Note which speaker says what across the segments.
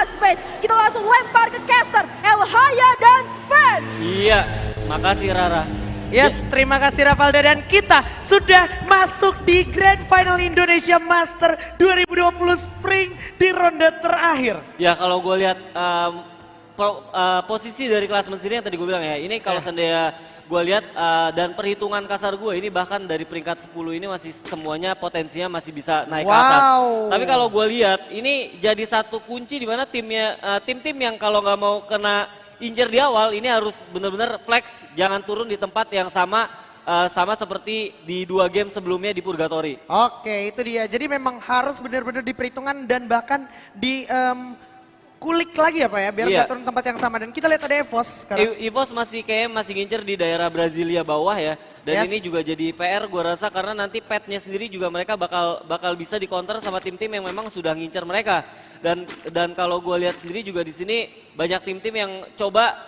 Speaker 1: last match. Kita langsung lempar ke caster, Elhaya dan Sven.
Speaker 2: Iya, makasih Rara.
Speaker 3: Yes, terima kasih Ravalda dan kita sudah masuk di Grand Final Indonesia Master 2020 Spring di ronde terakhir.
Speaker 2: Ya kalau gue lihat posisi dari klasmen sendiri yang tadi gue bilang ya, ini kalau seandainya gue lihat dan perhitungan kasar gue ini bahkan dari peringkat 10 ini masih semuanya potensinya masih bisa naik ke atas. Tapi kalau gue lihat ini jadi satu kunci di mana tim-tim yang kalau nggak mau kena injer di awal ini harus benar-benar flex, jangan turun di tempat yang sama seperti di 2 game sebelumnya di Purgatory.
Speaker 3: Oke, itu dia. Jadi memang harus benar-benar diperhitungkan dan bahkan di kulik lagi ya Pak ya, biar nggak turun tempat yang sama. Dan kita lihat ada EVOS sekarang.
Speaker 2: EVOS masih ngincer di daerah Brasilia bawah ya. Dan ini juga jadi PR gue rasa karena nanti petnya sendiri juga mereka bakal bisa di-counter sama tim-tim yang memang sudah ngincer mereka. Dan kalau gue lihat sendiri juga di sini banyak tim-tim yang coba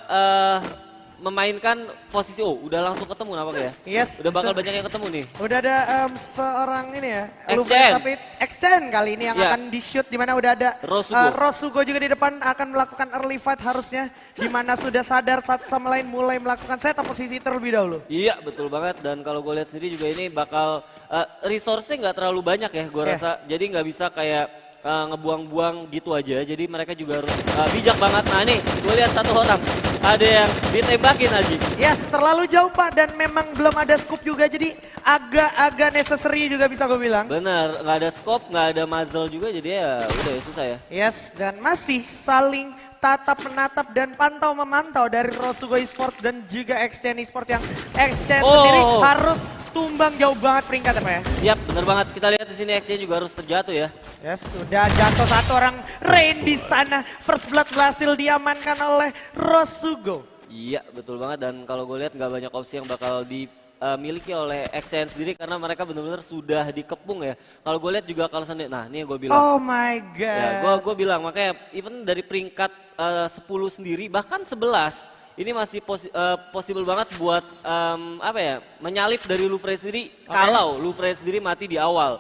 Speaker 2: memainkan posisi, udah langsung ketemu nampaknya ya?
Speaker 3: Yes.
Speaker 2: Udah bakal banyak yang ketemu nih.
Speaker 3: Udah ada seorang ini ya,
Speaker 2: Exchen.
Speaker 3: tapi Exchen kali ini yang akan di-shoot, dimana udah ada Rosugo juga di depan akan melakukan early fight harusnya, dimana sudah sadar satu sama lain mulai melakukan setup posisi terlebih dahulu.
Speaker 2: Iya betul banget, dan kalau gue lihat sendiri juga ini bakal resource-nya nggak terlalu banyak ya gue rasa, jadi nggak bisa kayak ngebuang-buang gitu aja, jadi mereka juga harus bijak banget. Nah nih gue lihat satu orang ada yang ditembakin Aji.
Speaker 3: Yes, terlalu jauh Pak, dan memang belum ada scoop juga, jadi agak necessary juga bisa gue bilang.
Speaker 2: Bener, nggak ada scope, nggak ada muzzle juga, jadi ya udah ya susah ya.
Speaker 3: Yes, dan masih saling tatap menatap dan pantau memantau dari Rosugo Esports dan juga Exchen Esports, yang Exchen sendiri harus tumbang jauh banget peringkat ya Pak ya?
Speaker 2: Yap, bener banget. Kita lihat di sini Exchen juga harus terjatuh ya.
Speaker 3: Yes, sudah jatuh satu orang Rain di sana. First blood berhasil diamankan oleh Rosugo.
Speaker 2: Iya, betul banget. Dan kalau gue lihat nggak banyak opsi yang bakal dimiliki oleh Exchen sendiri karena mereka benar-benar sudah dikepung ya. Kalau gue lihat juga kalau sendiri, nah ini yang gue bilang.
Speaker 3: Oh my god.
Speaker 2: Ya, gue bilang makanya even dari peringkat 10 sendiri bahkan 11 ini masih possible banget buat menyalip dari Lufrey sendiri kalau Lufrey sendiri mati di awal.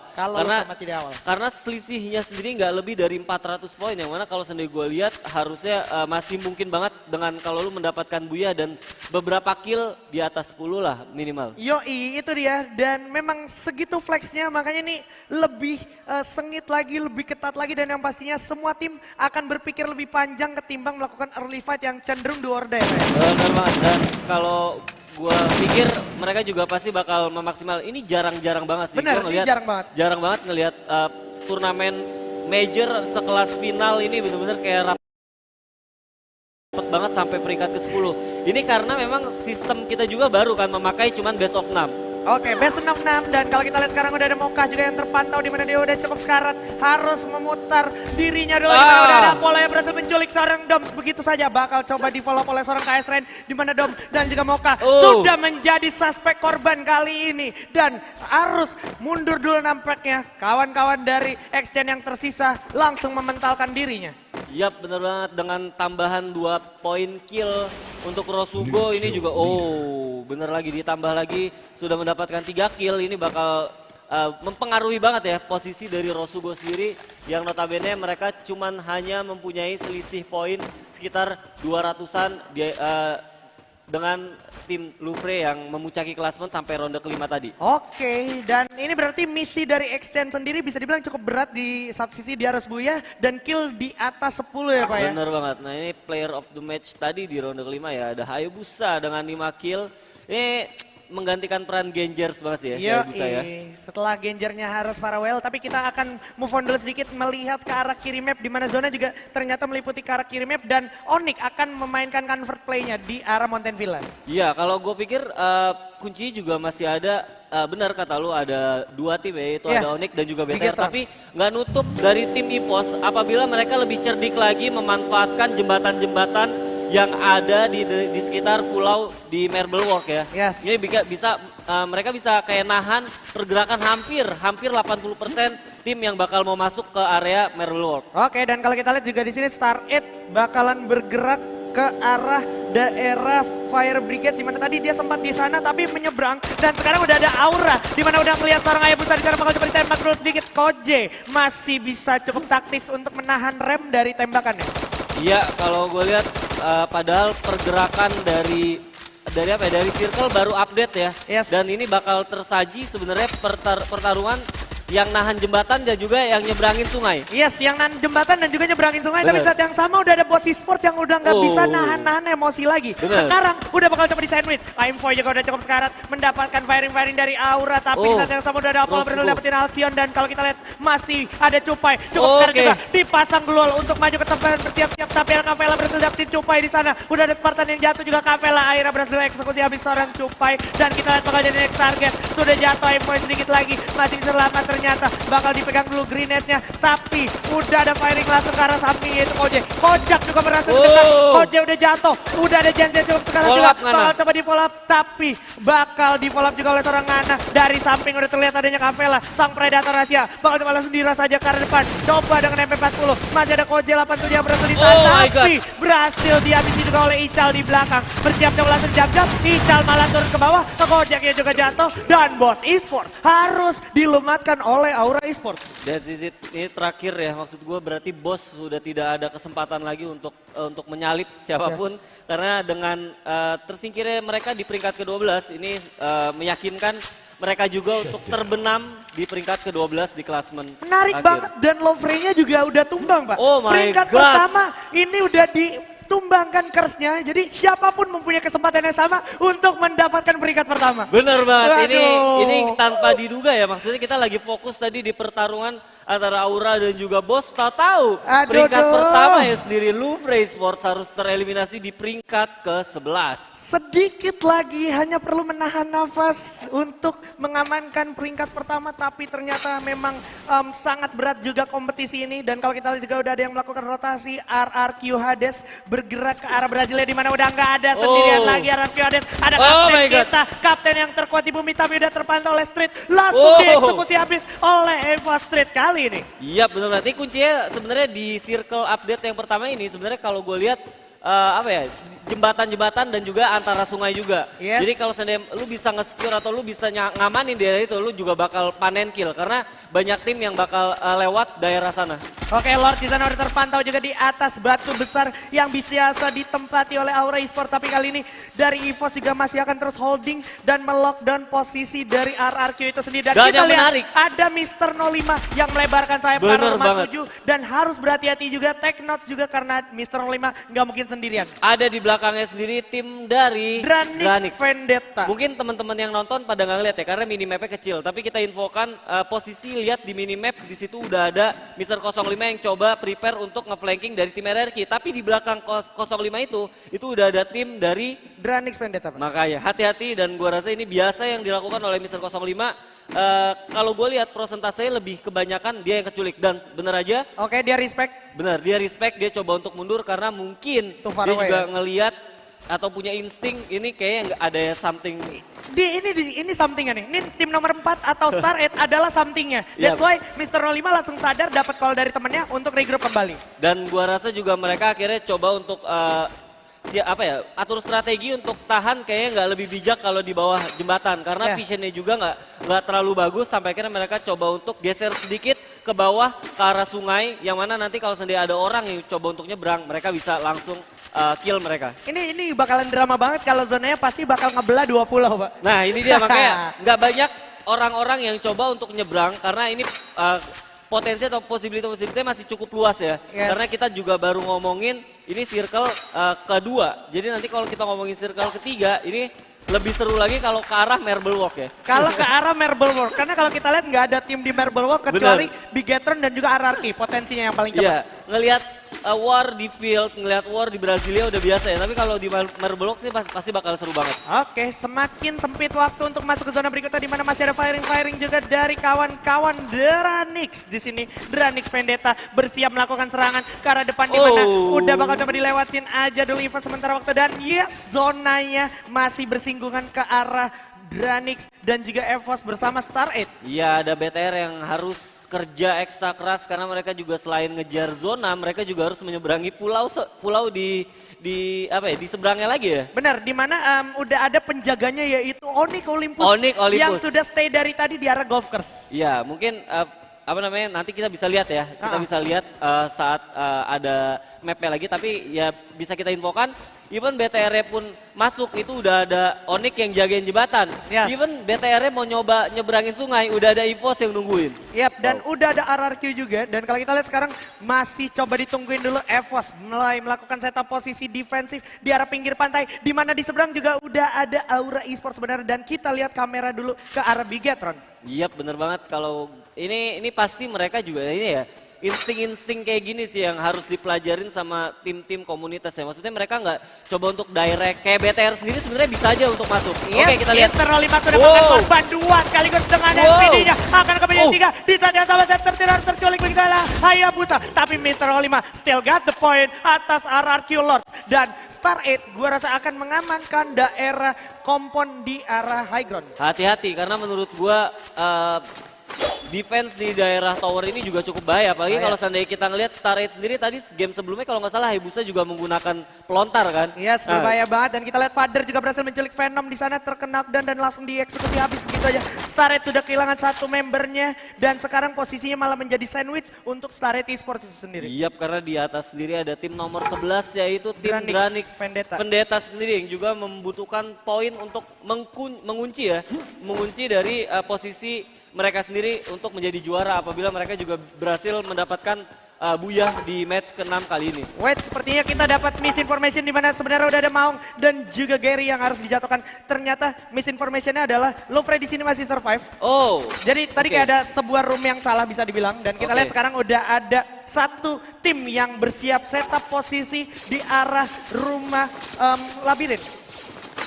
Speaker 2: Karena selisihnya sendiri nggak lebih dari 400 poin, yang mana kalau sendiri gue lihat harusnya masih mungkin banget dengan kalau lu mendapatkan Buya dan beberapa kill di atas 10 lah minimal.
Speaker 3: Yoi, itu dia, dan memang segitu flexnya, makanya ini lebih sengit lagi, lebih ketat lagi, dan yang pastinya semua tim akan berpikir lebih panjang ketimbang melakukan early fight yang cenderung do or die.
Speaker 2: Benar banget, dan kalau gue pikir mereka juga pasti bakal memaksimal. Ini jarang-jarang banget sih.
Speaker 3: Benar, ini jarang banget.
Speaker 2: Jarang banget ngelihat turnamen major sekelas final ini benar-benar kayak rapet banget sampai peringkat ke-10. Ini karena memang sistem kita juga baru kan memakai cuman best of 6.
Speaker 3: Oke, best of 6, dan kalau kita lihat sekarang udah ada Mocha juga yang terpantau, dimana dia udah cukup sekarat, harus memutar dirinya dulu. Udah ada Pola yang berhasil menculik seorang Doms, begitu saja bakal coba di follow oleh seorang KS Rain, dimana Dom dan juga Mocha sudah menjadi suspek korban kali ini, dan harus mundur dulu nampaknya. Kawan-kawan dari Exchen yang tersisa langsung mementalkan dirinya.
Speaker 2: Yap, bener banget, dengan tambahan 2 poin kill untuk Rosugo ini juga bener lagi ditambah lagi sudah mendapatkan 3 kill, ini bakal mempengaruhi banget ya posisi dari Rosugo sendiri, yang notabene mereka cuman hanya mempunyai selisih poin sekitar 200-an dengan tim Lufrey yang memuncaki klasmen sampai ronde kelima tadi.
Speaker 3: Oke, dan ini berarti misi dari Exchen sendiri bisa dibilang cukup berat. Di satu sisi dia harus Buya dan kill di atas 10 ya Pak ya?
Speaker 2: Bener banget, nah ini player of the match tadi di ronde kelima ya, ada Hayabusa dengan 5 kill. Ini menggantikan peran Gengers banget sih ya, Hayabusa ya.
Speaker 3: Setelah Gengernya harus farewell, tapi kita akan move on dulu sedikit melihat ke arah kiri map, di mana zona juga ternyata meliputi ke arah kiri map, dan Onyx akan memainkan convert play-nya di arah Mountain Villa. Iya,
Speaker 2: kalau gue pikir kuncinya juga masih ada, benar kata lu ada 2 tim ya, yaitu ada Onyx dan juga BTR, tapi nggak nutup dari tim EVOS apabila mereka lebih cerdik lagi memanfaatkan jembatan-jembatan yang ada di sekitar pulau di Marble Walk ya. Ini mereka bisa kayak nahan pergerakan hampir 80% tim yang bakal mau masuk ke area Marble Walk.
Speaker 3: Oke, dan kalau kita lihat juga di sini Star 8 bakalan bergerak ke arah daerah Fire Brigade, di mana tadi dia sempat di sana tapi menyeberang, dan sekarang udah ada Aura di mana udah melihat seorang Hayabusa di sana bakal coba ditembak dulu sedikit. Koje masih bisa cukup taktis untuk menahan rem dari tembakannya.
Speaker 2: Iya, kalau gue lihat padahal pergerakan dari apa ya, dari Circle baru update ya.
Speaker 3: Yes.
Speaker 2: Dan ini bakal tersaji sebenarnya pertarungan yang nahan jembatan dan juga yang nyebrangin sungai.
Speaker 3: Yes, yang nahan jembatan dan juga nyebrangin sungai. Tapi
Speaker 2: Bener.
Speaker 3: saat yang sama udah ada bos e-sport yang udah nggak bisa nahan-nahan emosi lagi.
Speaker 2: Bener.
Speaker 3: Sekarang udah bakal coba di sandwich. Aimfoy juga udah cukup sekarat mendapatkan firing-firing dari Aura. Tapi saat yang sama udah ada Apollo berhasil dapetin Alcyon. Dan kalau kita lihat masih ada Cupai. Cukup sekarat juga dipasang Glul untuk maju ke tempat bersiap-siap. Tapi Kavela berhasil dapetin Cupai di sana. Udah ada Spartan yang jatuh juga. Kavela akhirnya berhasil eksekusi habis seorang Cupai. Dan kita lihat bakal jadi next target. Sudah jatuh Aimfoy sedikit lagi. Masih selamat ternyata. Bakal dipegang dulu grenade-nya. Tapi udah ada firing langsung ke arah samping yaitu Koje. Kojak juga berhasil mendekat. Koje udah jatuh. Udah ada Jansen cukup sekarang juga. Bakal coba di follow up. Tapi bakal di follow up juga oleh seorang Ngana. Dari samping udah terlihat adanya Kavela. Sang Predator Asia. Bakal coba langsung dirasa saja ke arah depan. Coba dengan MP40. Masih ada Koje 87 yang berhasil ditahan. Tapi berhasil dihabisi juga oleh Ical di belakang. Bersiap coba langsung jam-jam. Ical malah turun ke bawah. Kojaknya juga jatuh. Dan bos e-sport harus dilumatkan oleh Aura e-sport.
Speaker 2: That's it. Ini terakhir ya, maksud gue berarti bos sudah tidak ada kesempatan lagi untuk menyalip siapapun. Karena dengan tersingkirnya mereka di peringkat ke-12 ini meyakinkan mereka juga untuk terbenam di peringkat ke-12 di klasemen.
Speaker 3: Menarik banget dan Lovre-nya juga udah tumbang Pak.
Speaker 2: Oh my
Speaker 3: peringkat
Speaker 2: God.
Speaker 3: pertama ini udah ditumbangkan curse-nya. Jadi siapapun mempunyai kesempatan yang sama untuk mendapatkan peringkat pertama.
Speaker 2: Bener banget,
Speaker 3: Aduh.
Speaker 2: ini tanpa diduga ya, maksudnya kita lagi fokus tadi di pertarungan antara Aura dan juga bos, tahu-tahu peringkat pertama ya sendiri Louvre Esports harus tereliminasi di peringkat ke-11.
Speaker 3: Sedikit lagi hanya perlu menahan nafas untuk mengamankan peringkat pertama, tapi ternyata memang sangat berat juga kompetisi ini. Dan kalau kita lihat juga udah ada yang melakukan rotasi. RRQ Hades bergerak ke arah Brasilia di mana udah nggak ada sendirian lagi RRQ Hades. Ada kapten kita, kapten yang terkuat di bumi tapi udah terpantau oleh Street. Langsung dieksekusi habis oleh Eva Street kali ini.
Speaker 2: Iya benar, berarti kuncinya sebenarnya di circle update yang pertama ini sebenarnya kalau gue lihat apa ya, jembatan-jembatan dan juga antara sungai juga.
Speaker 3: Yes.
Speaker 2: Jadi kalau seandainya lu bisa nge-secure atau lu bisa ngamanin daerah itu, lu juga bakal panen kill karena banyak tim yang bakal lewat daerah sana.
Speaker 3: Oke, Lord di sana udah terpantau juga di atas batu besar yang biasa ditempati oleh Aura Esports. Tapi kali ini dari EVOS juga masih akan terus holding dan melockdown posisi dari RRQ itu sendiri. Dan kita lihat ada Mr. 05 yang melebarkan sayap ke arah rumah 7 dan harus berhati-hati juga take notes juga karena Mr. 05 nggak mungkin sendirian.
Speaker 2: Ada di belakangnya sendiri tim dari
Speaker 3: Dranix Vendetta.
Speaker 2: Mungkin teman-teman yang nonton pada nggak ngeliat ya karena minimapnya kecil. Tapi kita infokan posisi lihat di minimap di situ udah ada Mr. 05 yang coba prepare untuk nge-flanking dari tim RRQ. Tapi di belakang 05 itu udah ada tim dari
Speaker 3: Dranix Vendetta.
Speaker 2: Makanya hati-hati dan gua rasa ini biasa yang dilakukan oleh Mr. 05. Kalau gue lihat prosentasenya lebih kebanyakan dia yang keculik dan bener aja.
Speaker 3: Oke, dia respect.
Speaker 2: Bener, dia respect, dia coba untuk mundur karena mungkin dia juga ngelihat atau punya insting ini kayaknya nggak ada something.
Speaker 3: Ini somethingnya nih. Ini tim nomor 4 atau Star 8 adalah somethingnya. That's why Mr. 05 langsung sadar dapat call dari temennya untuk regroup kembali.
Speaker 2: Dan gua rasa juga mereka akhirnya coba untuk atur strategi untuk tahan kayaknya nggak lebih bijak kalau di bawah jembatan karena visionnya juga nggak terlalu bagus sampai akhirnya mereka coba untuk geser sedikit ke bawah ke arah sungai yang mana nanti kalau sendiri ada orang yang coba untuk nyebrang mereka bisa langsung kill mereka. Ini
Speaker 3: bakalan drama banget kalau zonanya pasti bakal ngebelah 2 pulau Pak.
Speaker 2: Nah ini dia makanya nggak banyak orang-orang yang coba untuk nyebrang karena ini potensi atau possibility-nya masih cukup luas ya. Karena kita juga baru ngomongin ini circle kedua. Jadi nanti kalau kita ngomongin circle ketiga ini lebih seru lagi kalau ke arah Marble Walk ya.
Speaker 3: Kalau ke arah Marble Walk, karena kalau kita lihat nggak ada tim di Marble Walk kecuali Bigetron dan juga RRQ, potensinya yang paling cepat.
Speaker 2: Iya, ngelihat war di field, ngelihat war di Brasilia udah biasa ya. Tapi kalau di Marble Walk sih pasti bakal seru banget.
Speaker 3: Oke, semakin sempit waktu untuk masuk ke zona berikutnya di mana masih ada firing juga dari kawan-kawan Dranix di sini. Dranix Vendetta bersiap melakukan serangan ke arah depan di mana udah bakal coba dilewatin aja dulu Ivan sementara waktu dan zonanya masih bersinggungan ke arah Dranix dan juga EVOS bersama Star 8.
Speaker 2: Iya, ada BTR yang harus kerja ekstra keras karena mereka juga selain ngejar zona, mereka juga harus menyeberangi pulau di seberangnya lagi ya.
Speaker 3: Benar, di mana udah ada penjaganya yaitu Onyx Olympus.
Speaker 2: Onyx Olympus
Speaker 3: yang sudah stay dari tadi di arah golf course.
Speaker 2: Iya, mungkin apa namanya, nanti kita bisa lihat ya. Kita bisa lihat saat ada mapnya lagi. Tapi ya bisa kita infokan, even BTR pun masuk itu udah ada Onyx yang jagain jebatan.
Speaker 3: Yes.
Speaker 2: Even BTR mau nyoba nyeberangin sungai, udah ada EVOS yang nungguin.
Speaker 3: Yap, dan udah ada RRQ juga. Dan kalau kita lihat sekarang masih coba ditungguin dulu EVOS mulai melakukan setup posisi defensif di arah pinggir pantai. Di mana di seberang juga udah ada Aura Esports sebenarnya. Dan kita lihat kamera dulu ke arah Bigetron.
Speaker 2: Iya bener banget, kalau ini pasti mereka juga ini ya, insting-insting kayak gini sih yang harus dipelajarin sama tim-tim komunitas ya. Maksudnya mereka nggak coba untuk direct, kayak BTR sendiri sebenarnya bisa aja untuk masuk. Oke, kita lihat.
Speaker 3: Internal 5 sudah makan korban 2 sekaligus dengan SPD-nya. Akan kemudian 3 di saat yang sama Center harus terculik begitu lah Hayabusa. Tapi Internal 5 still got the point atas RRQ Lord. Dan Star 8 gua rasa akan mengamankan daerah kompon di arah high ground.
Speaker 2: Hati-hati karena menurut gua defense di daerah tower ini juga cukup bahaya. Apalagi kalau seandainya kita ngelihat Star 8 sendiri tadi game sebelumnya kalau nggak salah Hayabusa juga menggunakan pelontar kan.
Speaker 3: Yes, berbahaya banget. Dan kita lihat Father juga berhasil menculik Venom di sana, terkena dan langsung dieksekusi habis begitu aja. Star 8 sudah kehilangan satu membernya dan sekarang posisinya malah menjadi sandwich untuk Star 8 Esports itu sendiri.
Speaker 2: Iya, karena di atas sendiri ada tim nomor 11 yaitu tim Dranix Vendetta sendiri yang juga membutuhkan poin untuk mengunci dari posisi mereka sendiri untuk menjadi juara apabila mereka juga berhasil mendapatkan buyah di match ke-6 kali ini.
Speaker 3: Wait, sepertinya kita dapat misinformation di mana sebenarnya udah ada Maung dan juga Gary yang harus dijatuhkan. Ternyata misinformationnya adalah Lovre di sini masih survive.
Speaker 2: Oh.
Speaker 3: Jadi tadi kayak ada sebuah room yang salah bisa dibilang dan kita lihat sekarang udah ada satu tim yang bersiap setup posisi di arah rumah labirin.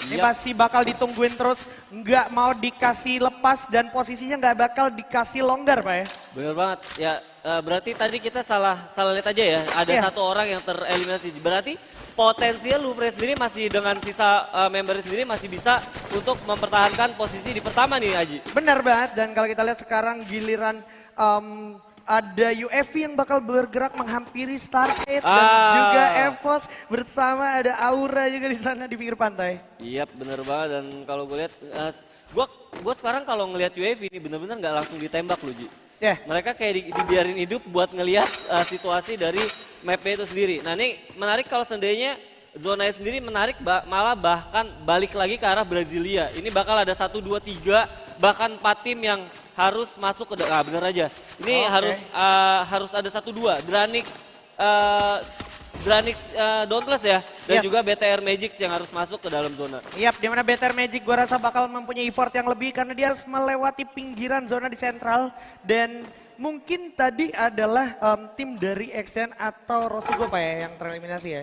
Speaker 3: Ini masih bakal ditungguin terus, nggak mau dikasih lepas dan posisinya nggak bakal dikasih longgar Pak ya.
Speaker 2: Bener banget, ya berarti tadi kita salah lihat aja ya, ada satu orang yang tereliminasi. Berarti potensial Lovre sendiri masih dengan sisa member sendiri masih bisa untuk mempertahankan posisi di pertama nih Aji.
Speaker 3: Benar banget, dan kalau kita lihat sekarang giliran ada UFV yang bakal bergerak menghampiri Star 8 dan juga EVOS bersama ada Aura juga di sana di pinggir pantai.
Speaker 2: Iya bener banget, dan kalau gue lihat, gue sekarang kalau ngelihat UAV ini bener-bener nggak langsung ditembak loh Ji. Mereka kayak dibiarin hidup buat ngelihat situasi dari mapnya itu sendiri. Nah ini menarik kalau seandainya zonanya sendiri menarik, malah bahkan balik lagi ke arah Brasilia. Ini bakal ada 1, 2, 3 bahkan 4 tim yang harus masuk ke bener aja. Ini harus ada 1, 2 Dranix Dauntless ya, dan juga BTR Magic yang harus masuk ke dalam zona.
Speaker 3: Yap, dimana BTR Magic gua rasa bakal mempunyai effort yang lebih karena dia harus melewati pinggiran zona di sentral dan mungkin tadi adalah tim dari XN atau Rosugo Pak ya yang tereliminasi ya.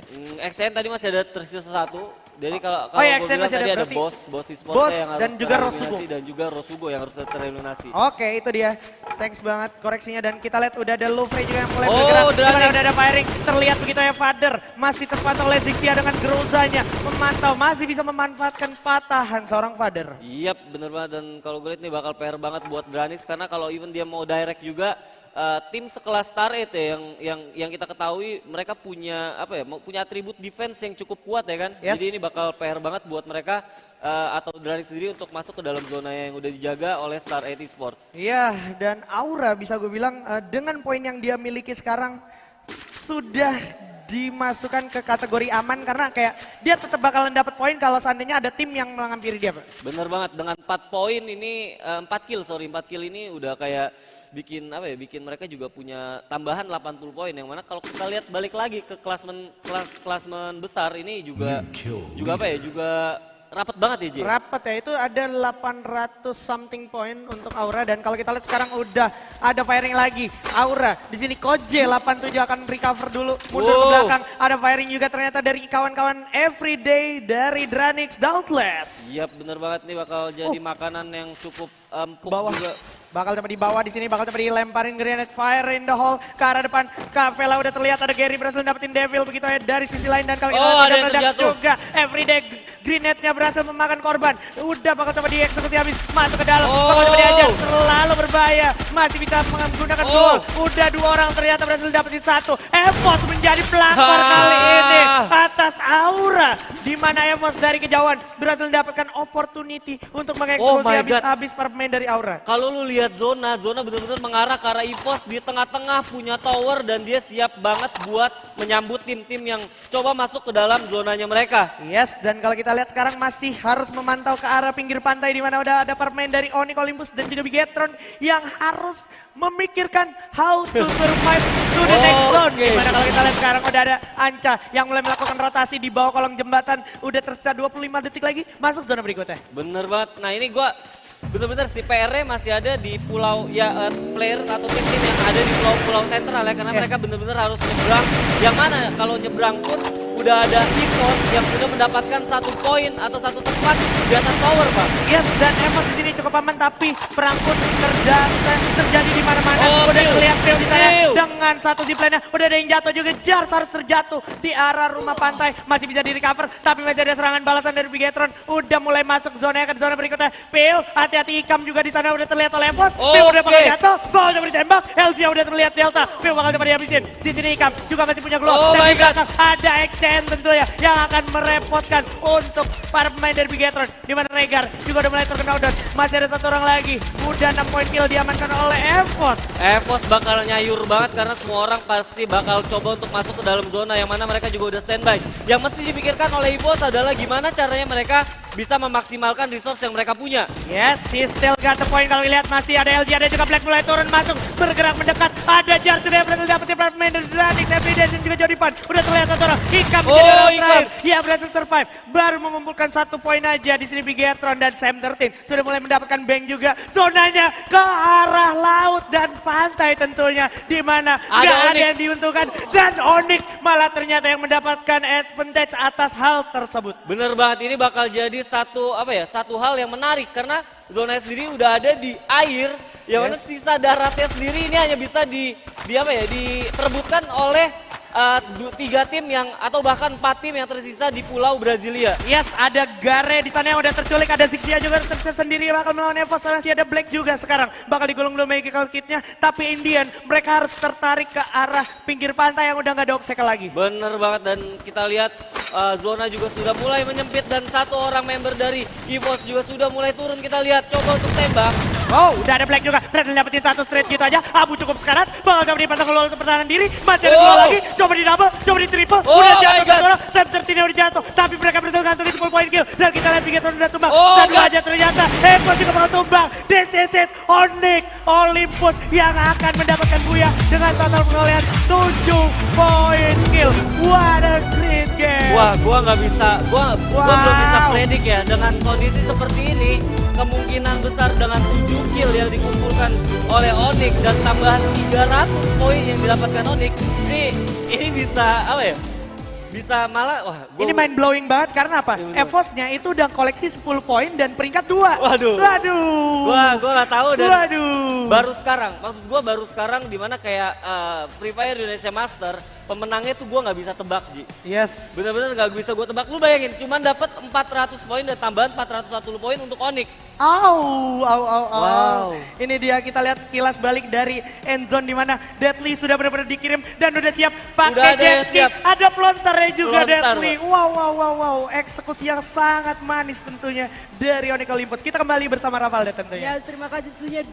Speaker 2: XN tadi masih ada tersisa 1. Jadi kalau
Speaker 3: XN
Speaker 2: gue bilang
Speaker 3: masih
Speaker 2: tadi ada Boss Esports yang harus tereliminasi dan juga Rosugo yang harus tereliminasi.
Speaker 3: Oke, itu dia. Thanks banget koreksinya, dan kita lihat udah ada Lovre juga yang mulai bergerak. Udah ada firing, terlihat begitu ya Father. Masih terpantau oleh Zixia dengan Grozanya. Memantau, masih bisa memanfaatkan patahan seorang Father.
Speaker 2: Iya bener banget, dan kalau gue lihat nih bakal PR banget buat Dranix karena kalau even dia mau direct juga, tim sekelas Star 8 ya yang kita ketahui mereka punya punya atribut defense yang cukup kuat ya kan. Jadi ini bakal PR banget buat mereka atau Dranix sendiri untuk masuk ke dalam zona yang udah dijaga oleh Star 8 Esports.
Speaker 3: Iya, dan Aura bisa gue bilang dengan poin yang dia miliki sekarang sudah dimasukkan ke kategori aman karena kayak dia tetap bakalan dapat poin kalau seandainya ada tim yang menghampiri dia Pak.
Speaker 2: Bener banget, dengan 4 poin ini 4 kill ini udah kayak bikin mereka juga punya tambahan 80 poin, yang mana kalau kita lihat balik lagi ke klasmen besar ini juga rapat banget ya J?
Speaker 3: Rapat ya, itu ada 800 something point untuk Aura, dan kalau kita lihat sekarang udah ada firing lagi. Aura di sini Koje 87 akan recover dulu, mundur ke belakang. Ada firing juga ternyata dari kawan-kawan Everyday dari Dranix Dauntless.
Speaker 2: Iya bener banget, nih bakal jadi makanan yang cukup empuk juga.
Speaker 3: Bakal coba dibawa di sini, bakal coba dilemparin grenade fire in the hole ke arah depan. Kavela udah terlihat, ada Gary berhasil dapetin Devil begitu ya dari sisi lain, dan kalau kita lihat meledak juga. Everyday grenade-nya berhasil memakan korban. Udah bakal coba dieksekusi habis, masuk ke dalam, bakal coba diajar, terlalu berbahaya. Masih bisa menggunakan duel. Udah 2 orang ternyata berhasil dapetin 1. EVOS menjadi pelakor kali ini atas atas Aura. Di mana EVOS dari kejauhan berhasil mendapatkan opportunity untuk mengeksekusi
Speaker 2: my
Speaker 3: habis-habis para pemain dari Aura.
Speaker 2: Kalau lu lihat zona benar-benar mengarah ke arah EVOS di tengah-tengah punya tower dan dia siap banget buat menyambut tim-tim yang coba masuk ke dalam zonanya mereka.
Speaker 3: Yes, dan kalau kita lihat sekarang masih harus memantau ke arah pinggir pantai di mana udah ada para pemain dari Onyx Olympus dan juga Bigetron yang harus memikirkan how to survive to the next zone. Dimana kalau kita lihat sekarang udah ada Anca yang mulai melakukan rotasi di bawah kolong jembatan. Udah tersisa 25 detik lagi masuk zona berikutnya.
Speaker 2: Bener banget. Nah ini gua bener-bener si PR-nya masih ada di pulau ya player atau tim-tim yang ada di pulau-pulau sentral ya karena mereka bener-bener harus nyebrang. Yang mana kalau nyebrang pun udah ada EVOS yang sudah mendapatkan 1 poin atau 1 tempat di atas tower, Pak.
Speaker 3: Yes, dan EVOS di sini cukup aman tapi perang pun terjadi di mana-mana. Udah terlihat Theo di sana dengan 1 zipline-nya. Udah ada yang jatuh juga. Jars harus terjatuh di arah rumah pantai. Masih bisa di recover tapi masih ada serangan balasan dari Bigetron. Udah mulai masuk zona ke zona berikutnya. Peo, hati-hati Ikam juga di sana udah terlihat oleh EVOS. Peo udah bakal jatuh. Ball udah ditembak. LG udah terlihat Delta. Peo bakal coba dihabisin. Di sini Ikam juga masih punya glow. Dan di belakang ada XCN tentunya yang akan merepotkan untuk para pemain dari Bigetron. Di mana Regar juga udah mulai terkena down. Masih ada 1 orang lagi. Udah 6 poin kill diamankan oleh EVOS.
Speaker 2: EVOS bakal nyayur banget karena semua orang pasti bakal coba untuk masuk ke dalam zona yang mana mereka juga udah standby. Yang mesti dipikirkan oleh EVOS adalah gimana caranya mereka bisa memaksimalkan resource yang mereka punya.
Speaker 3: Yes, he still got the point. Kalau lihat masih ada LG, ada juga Black mulai turun masuk, bergerak mendekat. Ada Jar sudah berhasil dapetin para pemain dari Dranik, Evidence dan juga Jodipan. Udah terlihat 1 orang. Ikam menjadi orang terakhir. Dia berhasil survive. Baru mengumpulkan 1 poin aja. Di sini Bigetron dan Sam 13 sudah mulai mendapatkan bank juga. Zonanya ke arah laut dan pantai tentunya. Di mana nggak ada yang diuntungkan. Dan Onyx malah ternyata yang mendapatkan advantage atas hal tersebut.
Speaker 2: Bener banget, ini bakal jadi satu hal yang menarik karena zona sendiri udah ada di air yang mana sisa daratnya sendiri ini hanya bisa diperebutkan oleh 3 tim yang atau bahkan 4 tim yang tersisa di Pulau Brasilia.
Speaker 3: Yes, ada Gare di sana yang udah terculik, ada Zixia juga sendiri bakal melawan EVOS, masih ada Black juga sekarang bakal digulung dulu magical kitnya. Tapi Indian mereka harus tertarik ke arah pinggir pantai yang udah nggak ada obstacle lagi.
Speaker 2: Bener banget dan kita lihat zona juga sudah mulai menyempit dan 1 orang member dari EVOS juga sudah mulai turun. Kita lihat coba untuk tembak.
Speaker 3: Oh, udah ada Black juga. Berhasil dapetin 1 straight gitu aja. Abu cukup sekarat. Bakal coba dipasang keluar untuk pertahanan diri. Masih ada 2 lagi. Coba di double, coba di triple. Udah jatuh satu orang. Sam 13 udah jatuh. Tapi mereka berhasil gantungi 10 poin kill. Dan kita lihat Bigetron udah tumbang. Satu aja ternyata. EVOS juga bakal tumbang. This is it. Onyx Olympus yang akan mendapatkan buya dengan total pengolehan 7 poin kill. What a great game.
Speaker 2: Wah, gua belum bisa predik ya dengan kondisi seperti ini. Kemungkinan besar dengan 7 kill yang dikumpulkan oleh Onyx dan tambahan 300 poin yang didapatkan Onyx, ini bisa bisa malah
Speaker 3: ini mind blowing banget karena apa? EVOS-nya itu udah koleksi 10 poin dan peringkat 2.
Speaker 2: Waduh. Gua nggak tahu dan maksud gua baru sekarang dimana kayak Free Fire Indonesia Master pemenangnya tuh gua nggak bisa tebak, Ji.
Speaker 3: Yes.
Speaker 2: Bener-bener nggak bisa gua tebak. Lu bayangin cuman dapat 400 poin dan tambahan 410 poin untuk Onyx.
Speaker 3: Wow. Ini dia kita lihat kilas balik dari endzone di mana Deadly sudah benar-benar dikirim dan udah siap pakai jet ski. Ada pelontarnya juga Deadly. Wow. Eksekusi yang sangat manis tentunya dari Onyx Olympus. Kita kembali bersama Ravalda tentunya.
Speaker 1: Ya, terima kasih tentunya.